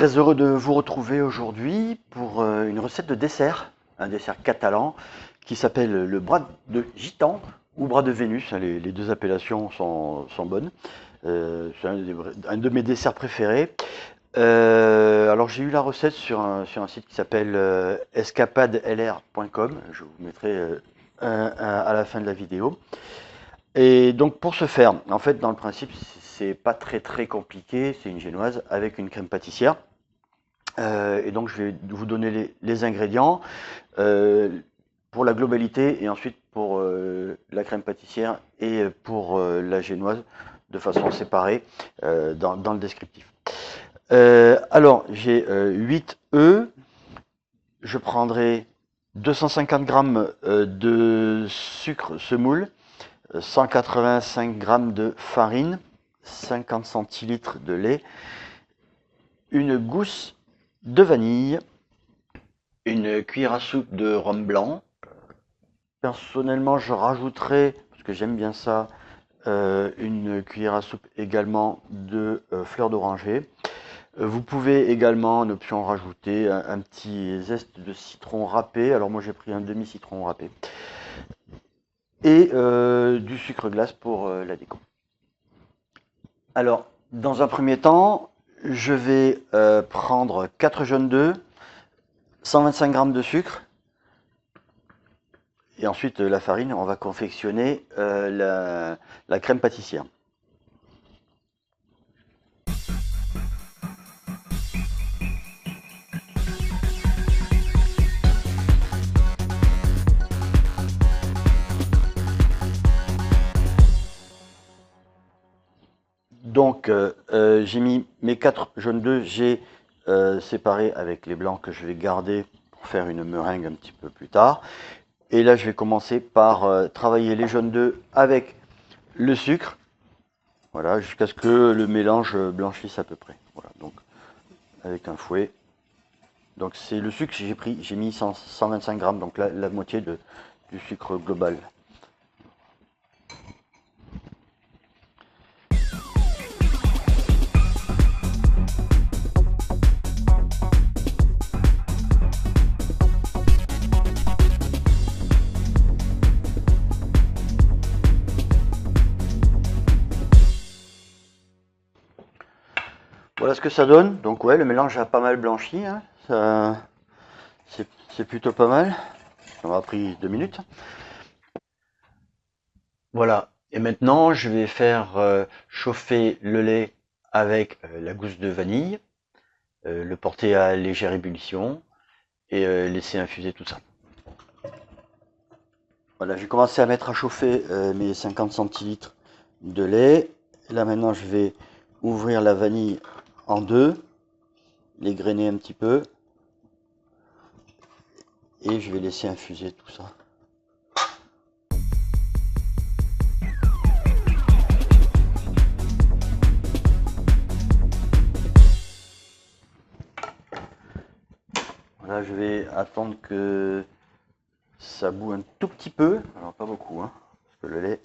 Très heureux de vous retrouver aujourd'hui pour une recette de dessert, un dessert catalan qui s'appelle le bras de gitan ou bras de Vénus. Les deux appellations sont bonnes. C'est un de mes desserts préférés. Alors j'ai eu la recette sur un site qui s'appelle escapadelr.com. Je vous mettrai à la fin de la vidéo. Et donc pour ce faire, en fait dans le principe c'est pas très compliqué, c'est une génoise avec une crème pâtissière. Et donc je vais vous donner les ingrédients pour la globalité et ensuite pour la crème pâtissière et pour la génoise de façon séparée dans le descriptif. Alors j'ai 8 œufs, je prendrai 250 g de sucre semoule, 185 g de farine, 50 centilitres de lait, une gousse de vanille, une cuillère à soupe de rhum blanc. Personnellement, je rajouterai, parce que j'aime bien ça, une cuillère à soupe également de fleur d'oranger. Vous pouvez également, en option, rajouter un petit zeste de citron râpé. Alors moi, j'ai pris un demi-citron râpé. Et du sucre glace pour la déco. Alors, dans un premier temps, je vais prendre 4 jaunes d'œufs, 125 g de sucre, et ensuite la farine. On va confectionner la crème pâtissière. Donc j'ai mis mes 4 jaunes d'œufs, j'ai séparé avec les blancs que je vais garder pour faire une meringue un petit peu plus tard. Et là je vais commencer par travailler les jaunes d'œufs avec le sucre, voilà, jusqu'à ce que le mélange blanchisse à peu près. Voilà, donc avec un fouet. Donc c'est le sucre que j'ai pris, j'ai mis 125 g, donc la moitié du sucre global. Voilà ce que ça donne. Donc ouais, le mélange a pas mal blanchi, hein. C'est plutôt pas mal. Ça m'a pris 2 minutes. Voilà. Et maintenant, je vais faire chauffer le lait avec la gousse de vanille, le porter à légère ébullition et laisser infuser tout ça. Voilà, j'ai commencé à mettre à chauffer mes 50 centilitres de lait. Là maintenant, je vais ouvrir la vanille en deux, les grainer un petit peu et je vais laisser infuser tout ça. Voilà, je vais attendre que ça bout un tout petit peu, alors pas beaucoup, hein, parce que le lait,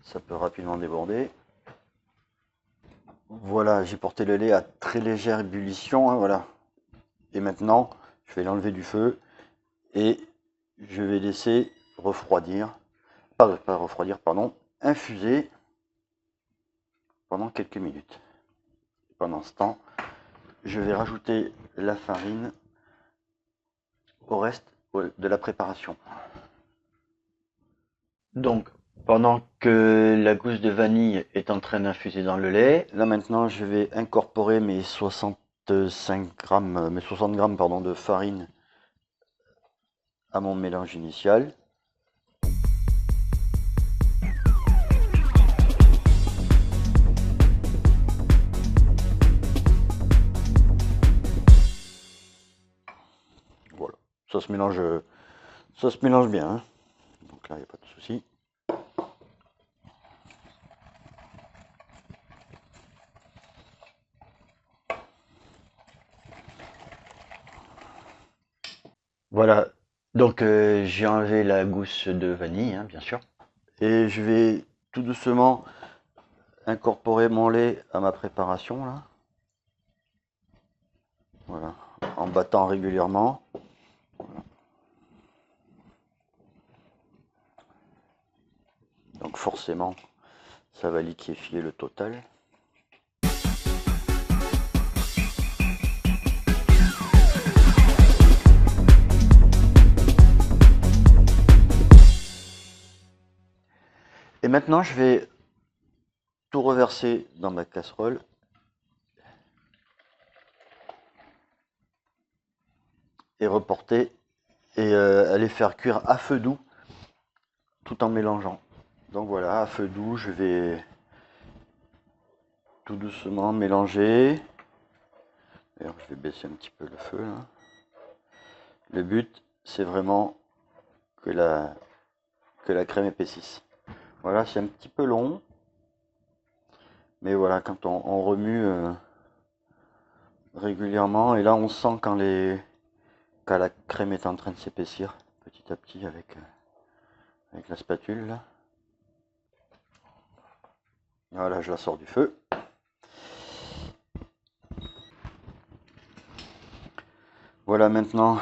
ça peut rapidement déborder. Voilà, j'ai porté le lait à très légère ébullition, hein, voilà. Et maintenant, je vais l'enlever du feu et je vais laisser refroidir, pas refroidir, pardon, infuser pendant quelques minutes. Pendant ce temps, je vais rajouter la farine au reste de la préparation. Donc, pendant que la gousse de vanille est en train d'infuser dans le lait, là maintenant je vais incorporer mes 65 grammes, mes 60 grammes pardon, de farine à mon mélange initial. Voilà, ça se mélange bien, hein. Donc là il n'y a pas de souci. Voilà, donc j'ai enlevé la gousse de vanille, hein, bien sûr. Et je vais tout doucement incorporer mon lait à ma préparation là. battant régulièrement. Donc forcément, ça va liquéfier le total. Et maintenant, je vais tout reverser dans ma casserole. Et reporter et aller faire cuire à feu doux tout en mélangeant. Donc voilà, à feu doux, je vais tout doucement mélanger. D'ailleurs, je vais baisser un petit peu le feu là. Le but, c'est vraiment que la crème épaississe. Voilà, c'est un petit peu long. Mais voilà, quand on remue régulièrement, et là on sent quand la crème est en train de s'épaissir petit à petit avec la spatule là. Voilà, je la sors du feu. Voilà, maintenant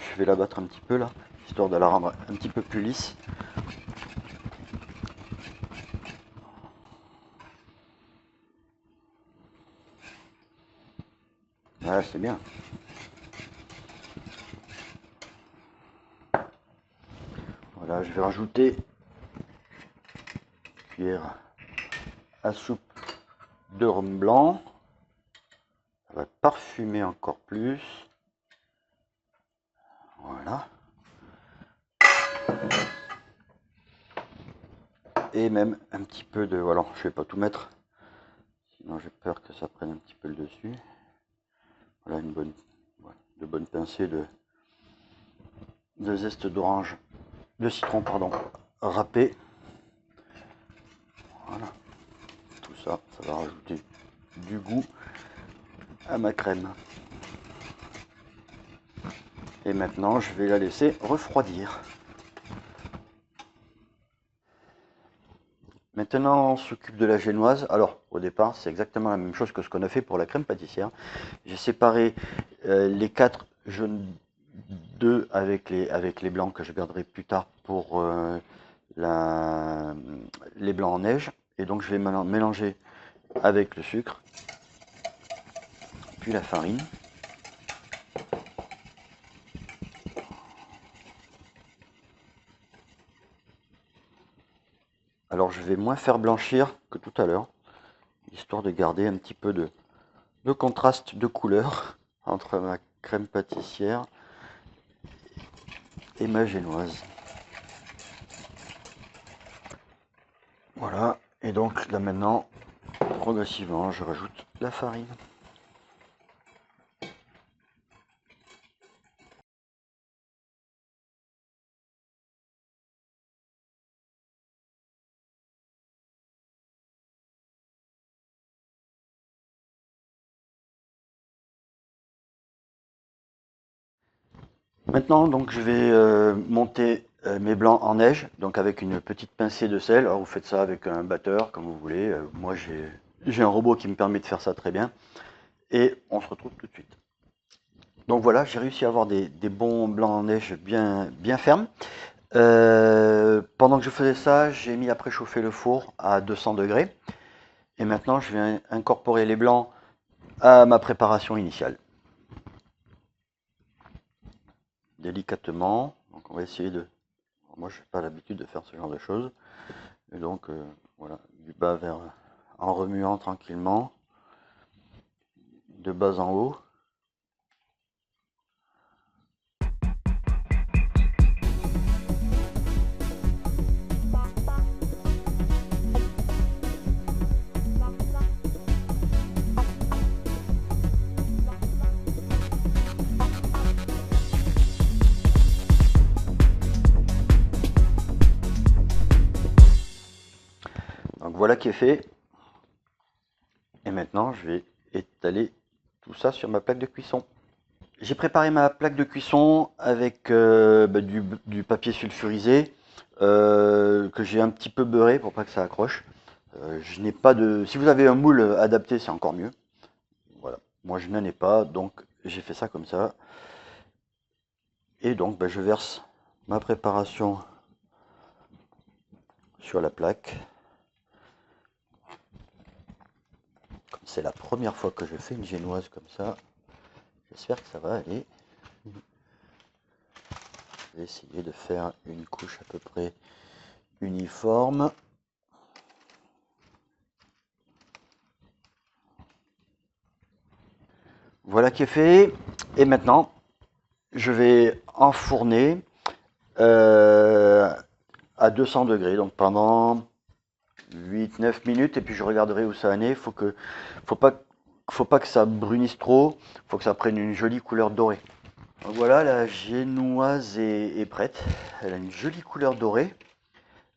je vais la battre un petit peu là, histoire de la rendre un petit peu plus lisse. Voilà, c'est bien. Voilà, je vais rajouter une cuillère à soupe de rhum blanc. Ça va parfumer encore plus. Voilà. Et même un petit peu de... Voilà, je vais pas tout mettre. Sinon j'ai peur que ça prenne un petit peu le dessus. Voilà, de bonnes pincées de zeste d'orange, de citron, pardon, râpé. Voilà. Tout ça, ça va rajouter du goût à ma crème. Et maintenant, je vais la laisser refroidir. Maintenant, on s'occupe de la génoise. Alors, au départ, c'est exactement la même chose que ce qu'on a fait pour la crème pâtissière. J'ai séparé les 4 jaunes d'œufs avec les blancs que je garderai plus tard pour les blancs en neige. Et donc, je vais mélanger avec le sucre, puis la farine. Alors je vais moins faire blanchir que tout à l'heure, histoire de garder un petit peu de contraste de couleur entre ma crème pâtissière et ma génoise. Voilà, et donc là maintenant, progressivement, je rajoute la farine. Maintenant, donc, je vais monter mes blancs en neige, donc avec une petite pincée de sel. Alors, vous faites ça avec un batteur, comme vous voulez. Moi, j'ai un robot qui me permet de faire ça très bien. Et on se retrouve tout de suite. Donc voilà, j'ai réussi à avoir des bons blancs en neige bien fermes. Pendant que je faisais ça, j'ai mis à préchauffer le four à 200 degrés. Et maintenant, je vais incorporer les blancs à ma préparation initiale. Délicatement. Donc on va essayer de... Moi, je n'ai pas l'habitude de faire ce genre de choses. Et donc, voilà, du bas vers... En remuant tranquillement. De bas en haut. Donc voilà qui est fait. Et maintenant, je vais étaler tout ça sur ma plaque de cuisson. J'ai préparé ma plaque de cuisson avec du papier sulfurisé que j'ai un petit peu beurré pour pas que ça accroche. Je n'ai pas de... Si vous avez un moule adapté, c'est encore mieux. Voilà. Moi, je n'en ai pas, donc j'ai fait ça comme ça. Et donc je verse ma préparation sur la plaque. C'est la première fois que je fais une génoise comme ça. J'espère que ça va aller. Je vais essayer de faire une couche à peu près uniforme. Voilà qui est fait. Et maintenant, je vais enfourner à 200 degrés. Donc pendant 8-9 minutes. Et puis je regarderai où ça en est. Faut pas que ça brunisse trop. Faut que ça prenne une jolie couleur dorée. Voilà, la génoise est prête. Elle a une jolie couleur dorée.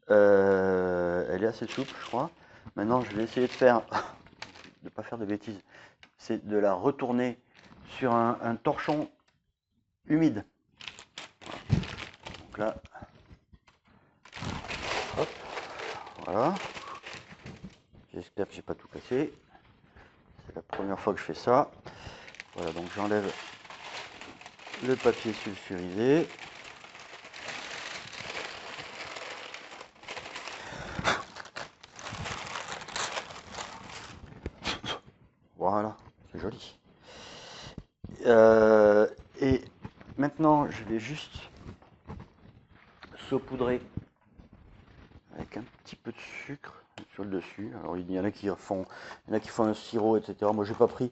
Elle est assez souple, je crois. Maintenant, je vais essayer de pas faire de bêtises. C'est de la retourner sur un torchon humide. Donc là, hop, voilà. J'espère que j'ai pas tout cassé. C'est la première fois que je fais ça. Voilà, donc j'enlève le papier sulfurisé. Voilà, c'est joli. Et maintenant, je vais juste saupoudrer avec un petit peu de sucre sur le dessus. Alors il y en a qui font un sirop, etc. Moi j'ai pas pris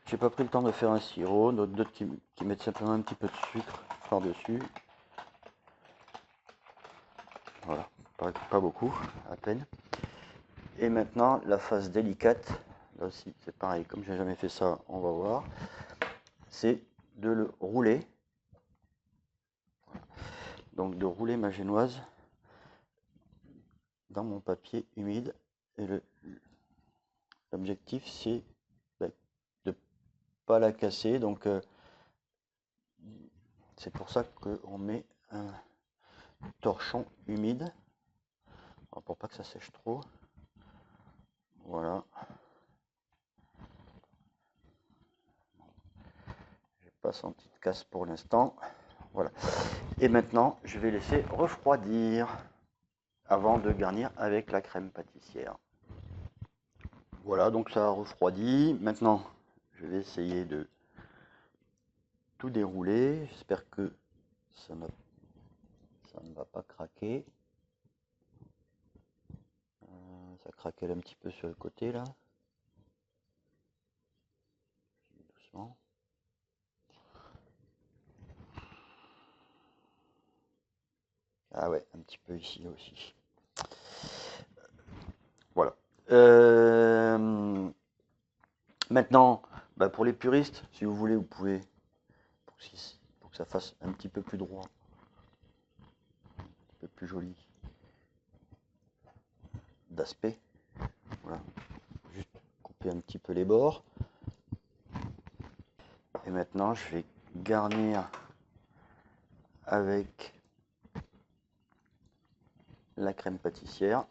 le temps de faire un sirop. D'autres qui mettent simplement un petit peu de sucre par dessus. Voilà, pas beaucoup, à peine. Et maintenant la phase délicate, là aussi c'est pareil, comme j'ai jamais fait ça, on va voir. C'est de le rouler. Donc de rouler ma génoise dans mon papier humide. Et l'objectif c'est de ne pas la casser. Donc c'est pour ça qu'on met un torchon humide. Alors, pour pas que ça sèche trop. Voilà. J'ai pas senti de casse pour l'instant. Voilà. Et maintenant, je vais laisser refroidir avant de garnir avec la crème pâtissière. Voilà, donc ça a refroidi. Maintenant, je vais essayer de tout dérouler. J'espère que ça ne va pas craquer. Ça craquelle un petit peu sur le côté là. Doucement. Ah ouais, un petit peu ici aussi. Voilà. Maintenant, pour les puristes, si vous voulez, vous pouvez, pour que ça fasse un petit peu plus droit, un petit peu plus joli d'aspect. Voilà. Juste couper un petit peu les bords. Et maintenant, je vais garnir avec la crème pâtissière.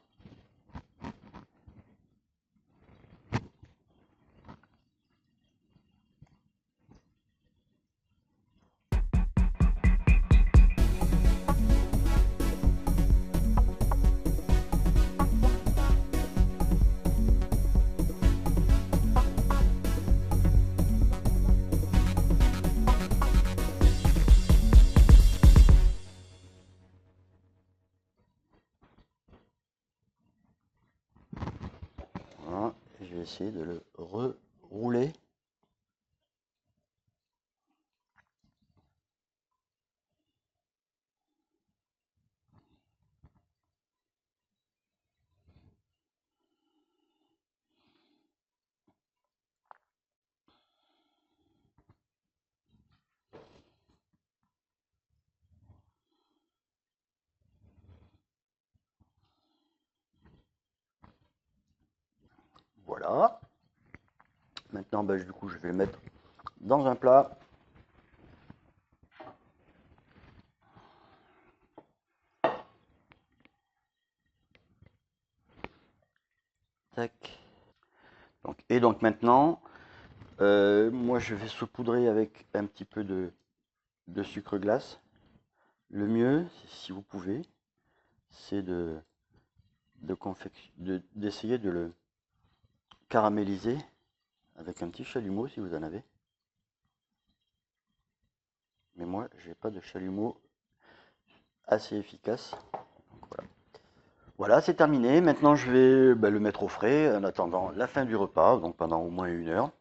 Voilà. Et je vais essayer de le rerouler. Voilà. Maintenant, du coup, je vais le mettre dans un plat. Tac. Et donc maintenant, Moi, je vais saupoudrer avec un petit peu de sucre glace. Le mieux, si vous pouvez, c'est d'essayer de le caraméliser avec un petit chalumeau si vous en avez. Mais moi, j'ai pas de chalumeau assez efficace. Donc voilà. Voilà, c'est terminé. Maintenant, je vais le mettre au frais en attendant la fin du repas, donc pendant au moins 1 heure.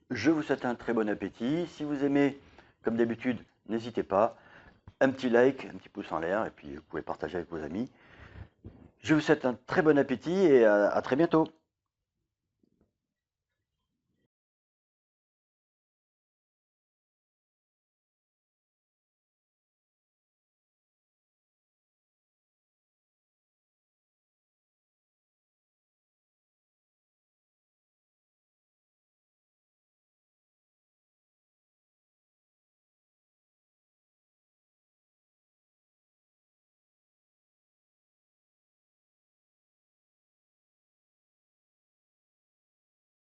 Je vous souhaite un très bon appétit. Si vous aimez, comme d'habitude, n'hésitez pas. Un petit like, un petit pouce en l'air, et puis vous pouvez partager avec vos amis. Je vous souhaite un très bon appétit et à très bientôt.